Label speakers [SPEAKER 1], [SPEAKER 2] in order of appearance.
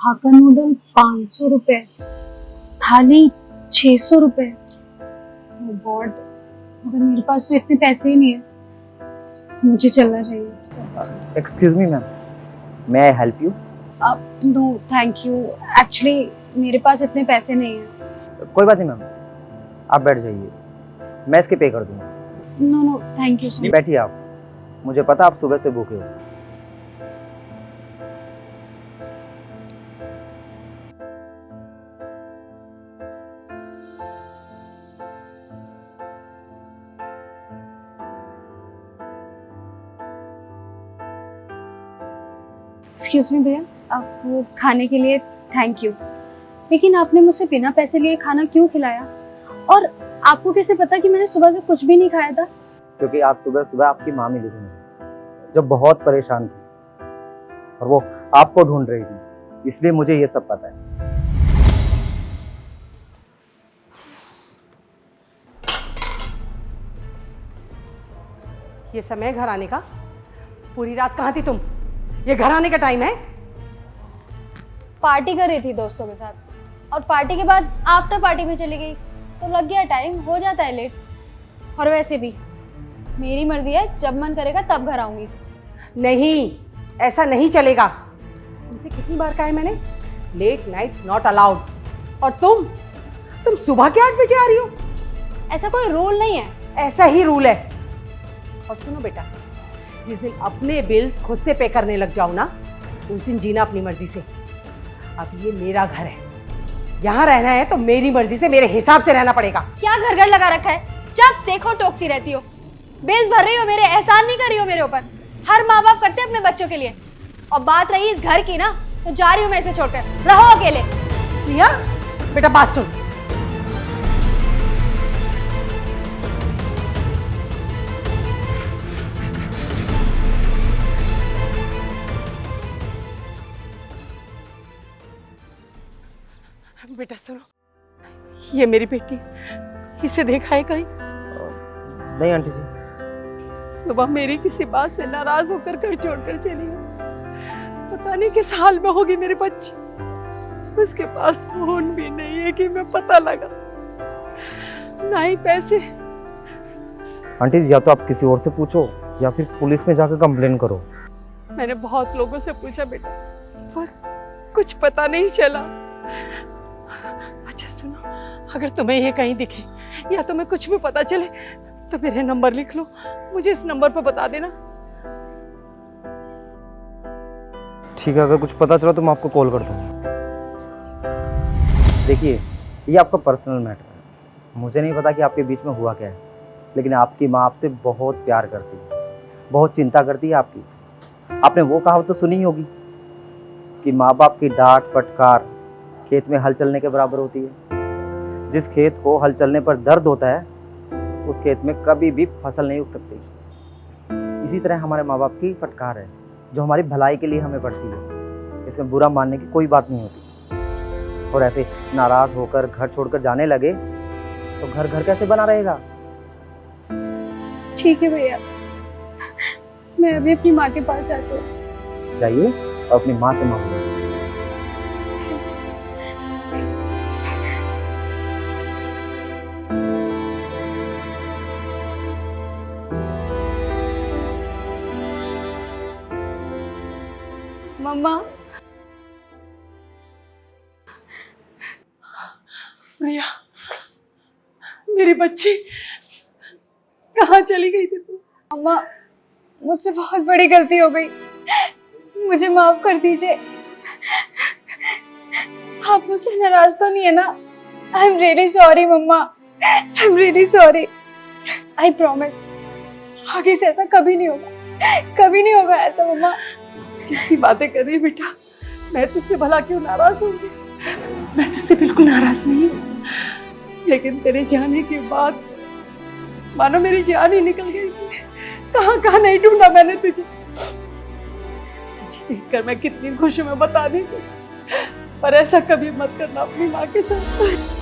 [SPEAKER 1] हाका नूडल 500 रुपए, थाली 600 रुपए। ओह गॉड, मगर मेरे पास तो इतने पैसे ही नहीं है, मुझे चलना चाहिए।
[SPEAKER 2] Excuse me ma'am, may I help you?
[SPEAKER 1] No thank you, actually मेरे पास इतने पैसे नहीं है।
[SPEAKER 2] कोई बात नहीं मैम, आप बैठ जाइए, मैं इसके पे कर दूंगा।
[SPEAKER 1] No no thank you so much.
[SPEAKER 2] बैठिए आप, मुझे पता आप सुबह से भूखे हो।
[SPEAKER 1] एक्सक्यूज मी भैया, आपको खाने के लिए थैंक यू, लेकिन आपने मुझसे बिना पैसे लिए खाना क्यों खिलाया? और आपको कैसे पता कि मैंने सुबह से कुछ भी नहीं खाया था?
[SPEAKER 2] क्योंकि आज सुबह सुबह आपकी माँ मिली थी मुझे, जो बहुत परेशान थी और वो आपको ढूंढ रही थी, इसलिए मुझे ये सब पता है।
[SPEAKER 3] ये समय घर आने का? पूरी रात कहाँ थी तुम? ये घर आने का टाइम है?
[SPEAKER 1] पार्टी कर रही थी दोस्तों के साथ, और पार्टी के बाद आफ्टर पार्टी में चली गई, तो लग गया टाइम, हो जाता है लेट। और वैसे भी मेरी मर्जी है, जब मन करेगा तब घर आऊंगी।
[SPEAKER 3] नहीं, ऐसा नहीं चलेगा। तुमसे कितनी बार कहा है मैंने, लेट नाइट्स नॉट अलाउड। और तुम सुबह के 8 बजे आ रही हो?
[SPEAKER 1] ऐसा कोई रूल नहीं है।
[SPEAKER 3] ऐसा ही रूल है। और सुनो बेटा, जिस दिन अपने बिल्स खुद से पे करने लग जाओ ना, उस दिन जीना अपनी मर्जी से। अब ये मेरा घर है, यहाँ रहना है तो मेरी मर्जी से, मेरे हिसाब से रहना पड़ेगा।
[SPEAKER 1] क्या घर घर लगा रखा है? जब देखो टोकती रहती हो, बिल्स भर रही हो मेरे, एहसान नहीं कर रही हो मेरे ऊपर। हर माँ बाप करते हैं अपने बच्चों के लिए। और बात रही इस घर की ना, तो जा रही हूँ मैं इसे छोड़कर, रहो अकेले।
[SPEAKER 3] प्रिया बेटा, बात सुन। बेटा सुनो, ये मेरी बेटी, इसे देखा है कहीं?
[SPEAKER 2] नहीं आंटी जी।
[SPEAKER 3] सुबह मेरी किसी बात से नाराज होकर घर छोड़कर चली गई। पता नहीं किस हाल में होगी मेरी बच्ची। उसके पास फोन भी नहीं है कि मैं पता लगा, ना ही पैसे।
[SPEAKER 2] आंटी जी, या तो आप किसी और से पूछो या फिर पुलिस में जाकर कंप्लेन करो।
[SPEAKER 3] मैंने बहुत लोगों से पूछा बेटा, पर कुछ पता नहीं चला। अच्छा सुनो, अगर तुम्हें ये कहीं दिखे या तुम्हें कुछ भी पता चले तो मेरे नंबर लिख लो, मुझे इस नंबर पर बता देना।
[SPEAKER 2] ठीक है, अगर कुछ पता चला तो मैं आपको कॉल कर दूंगा। देखिए, ये आपका पर्सनल मैटर है, मुझे नहीं पता कि आपके बीच में हुआ क्या है, लेकिन आपकी माँ आपसे बहुत प्यार करती है, बहुत चिंता करती है आपकी। आपने वो कहावत तो सुनी होगी कि माँ बाप की डांट फटकार खेत में हल चलने के बराबर होती है। जिस खेत को हल चलने पर दर्द होता है, उस खेत में कभी भी फसल नहीं उग सकती। इसी तरह हमारे माँ बाप की फटकार है, जो हमारी भलाई के लिए हमें पड़ती है। इसमें बुरा मानने की कोई बात नहीं होती। और ऐसे नाराज होकर घर छोड़कर जाने लगे तो घर घर कैसे बना रहेगा?
[SPEAKER 1] ठीक है भैया, मैं अभी अपनी माँ के पास जाती हूँ।
[SPEAKER 2] जाइए और अपनी माँ से मांगो।
[SPEAKER 1] मम्मा,
[SPEAKER 3] प्रिया मेरी बच्ची, कहाँ चली गई थी तू?
[SPEAKER 1] मम्मा मुझसे बहुत बड़ी गलती हो गई, मुझे माफ कर दीजिए। आप मुझसे नाराज तो नहीं है ना? आई एम रियली सॉरी मम्मा, I am really sorry. I promise आगे से ऐसा कभी नहीं होगा, कभी नहीं होगा ऐसा मम्मा।
[SPEAKER 3] कैसी बातें कर रही है बेटा, मैं तुझसे भला क्यों नाराज होंगी? मैं तुझसे बिल्कुल नाराज नहीं हूँ, लेकिन तेरे जाने के बाद मानो मेरी जान ही निकल गई। कहाँ कहाँ नहीं ढूंढा मैंने तुझे। तुझे देखकर मैं कितनी खुश हूँ मैं बता नहीं सकती। पर ऐसा कभी मत करना अपनी माँ के साथ।